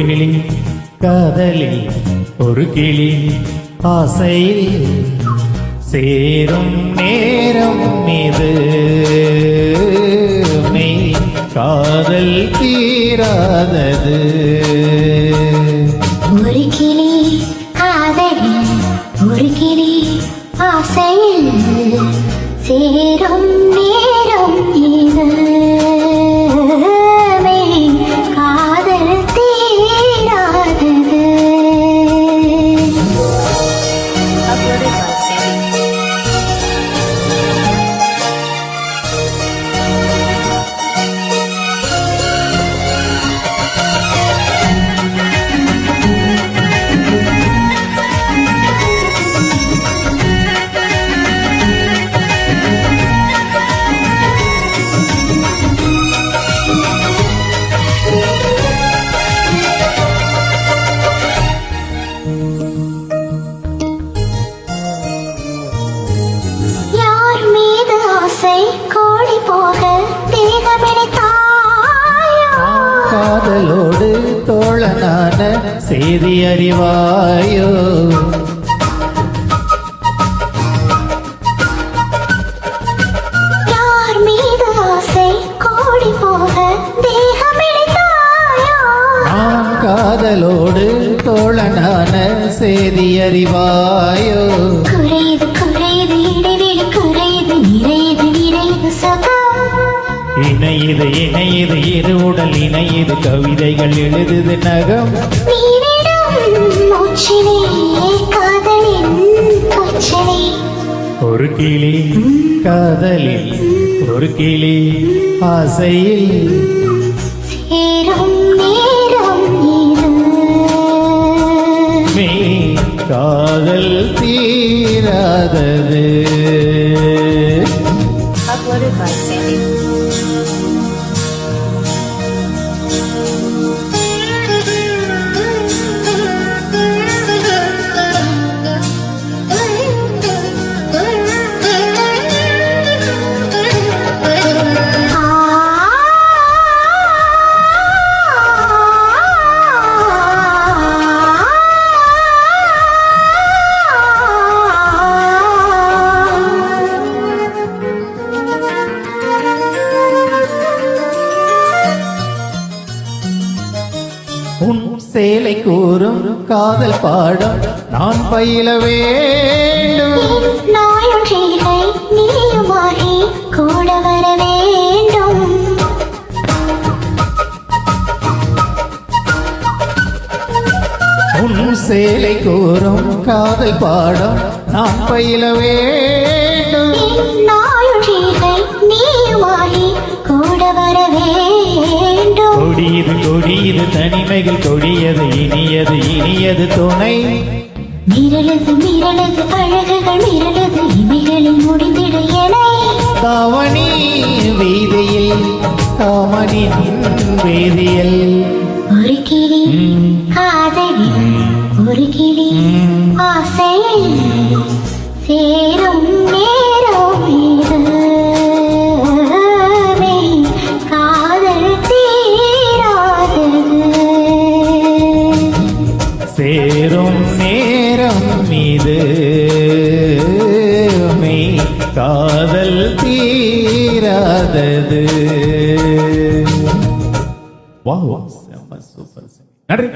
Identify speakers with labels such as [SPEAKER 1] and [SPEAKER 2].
[SPEAKER 1] கிளி காதலில் ஒரு கிளி ஆசையில் சேரும் நேரம் இது மெய் காதல் தீராதது.
[SPEAKER 2] ஒரு கிளி காதலில் ஒரு கிளி ஆசையில் சேரும் நேரம் இது மெய் காதல் தீராதது.
[SPEAKER 1] காதலோடு தோழனான செய்தி அறிவாயோ,
[SPEAKER 2] யார் மீது ஆசை கோடி போக தேகமிழைத்தாயோ.
[SPEAKER 1] நான் காதலோடு தோழனான செய்தி அறிவாயோ.
[SPEAKER 2] குறையுது குறையுது இடைவெளி குறையுது நிறையுது நிறையுது சகா.
[SPEAKER 1] இணையுது இணையுது இரு உடல் இணையுது கவிதைகள் எழுதுது நகம்.
[SPEAKER 2] மூச்சிலே காதலின் கொச்சலே.
[SPEAKER 1] ஒரு கிளி காதலில் ஒரு கிளி ஆசையில்
[SPEAKER 2] சேரும் நேரம் இது
[SPEAKER 1] மெய் காதல் தீராதது.
[SPEAKER 3] Uploaded by Sandy.
[SPEAKER 1] உன் சேலை கூறும் காதல் பாடம் நான் பயில வேண்டும்.
[SPEAKER 2] நாயொன்றிகை நீயுமாகி கூட வர வேண்டும்.
[SPEAKER 1] உன் சேலை கூறும் காதல் பாடம் நான் பயில வேண்டும்.
[SPEAKER 2] நாயொன்றிகை நீயுமாகி கூட வர வேண்டும்.
[SPEAKER 1] கொடியது கொடியது தனிமைகள் கொடியது இனியது இனியது துணை.
[SPEAKER 2] மிரளது மிரளது அழகுகள் மிரளது இமைகளில் முடிந்திட என
[SPEAKER 1] தாவணி வீதியில் காமனின் வேதியல்.
[SPEAKER 2] ஒரு கிளி காதலில் ஒரு கிளி ஆசையில் சேரும் நேரம் இது மெய் காதல் தீராதது.
[SPEAKER 1] சேரும் நேரம் இது மெய் காதல் தீராதது. Wow, super. நன்றி.